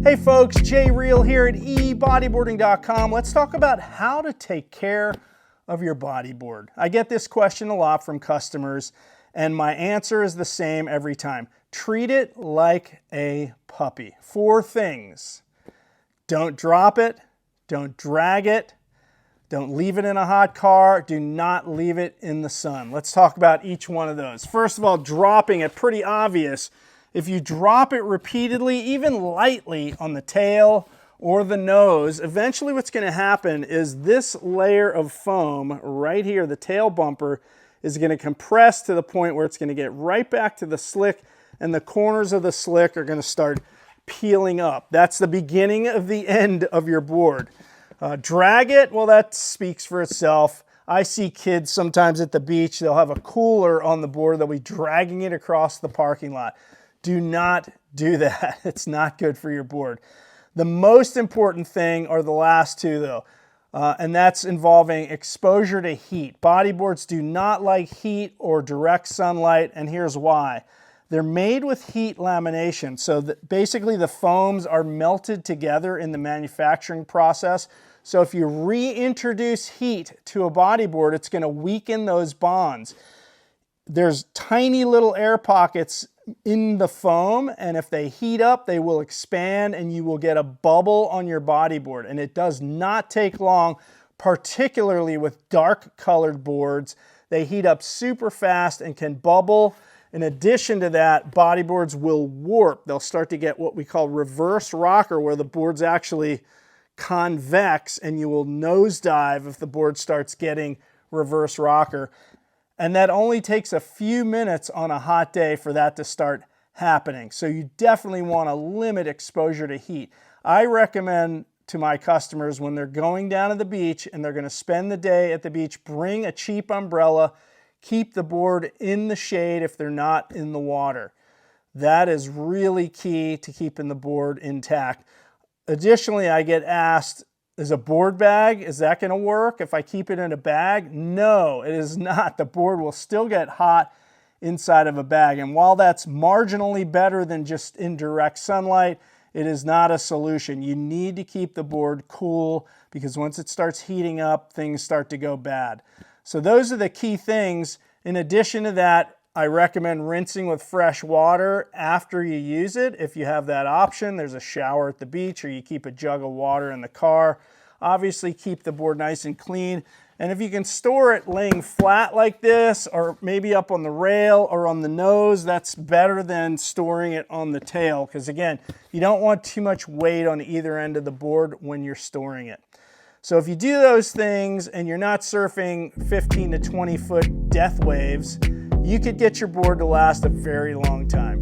Hey folks, Reale here at eBodyboarding.com. Let's talk about how to take care of your bodyboard. I get this question a lot from customers, and my answer is the same every time. Treat it like a puppy. 4 things. Don't drop it, don't drag it, don't leave it in a hot car, do not leave it in the sun. Let's talk about each one of those. First of all, dropping it, pretty obvious. If you drop it repeatedly, even lightly on the tail or the nose, eventually what's going to happen is this layer of foam right here, the tail bumper, is going to compress to the point where it's going to get right back to the slick, and the corners of the slick are going to start peeling up. That's the beginning of the end of your board. Drag it, well, that speaks for itself. I see kids sometimes at the beach, they'll have a cooler on the board, they'll be dragging it across the parking lot. Do not do that. It's not good for your board. The most important thing are the last 2 though, and that's involving exposure to heat. Bodyboards do not like heat or direct sunlight, and here's why. They're made with heat lamination, so that basically the foams are melted together in the manufacturing process. So if you reintroduce heat to a bodyboard, it's going to weaken those bonds. There's tiny little air pockets in the foam, and if they heat up, they will expand and you will get a bubble on your bodyboard. And it does not take long, particularly with dark colored boards. They heat up super fast and can bubble. In addition to that, bodyboards will warp. They'll start to get what we call reverse rocker, where the board's actually convex and you will nosedive if the board starts getting reverse rocker. And that only takes a few minutes on a hot day for that to start happening. So you definitely want to limit exposure to heat. I recommend to my customers when they're going down to the beach and they're going to spend the day at the beach, bring a cheap umbrella, keep the board in the shade if they're not in the water. That is really key to keeping the board intact. Additionally, I get asked, is a board bag, is that going to work if I keep it in a bag? No, it is not. The board will still get hot inside of a bag. And while that's marginally better than just in direct sunlight, it is not a solution. You need to keep the board cool, because once it starts heating up, things start to go bad. So those are the key things. In addition to that, I recommend rinsing with fresh water after you use it. If you have that option, there's a shower at the beach, or you keep a jug of water in the car. Obviously, keep the board nice and clean. And if you can store it laying flat like this, or maybe up on the rail or on the nose, that's better than storing it on the tail, because again, you don't want too much weight on either end of the board when you're storing it. So if you do those things and you're not surfing 15 to 20 foot death waves, you could get your board to last a very long time.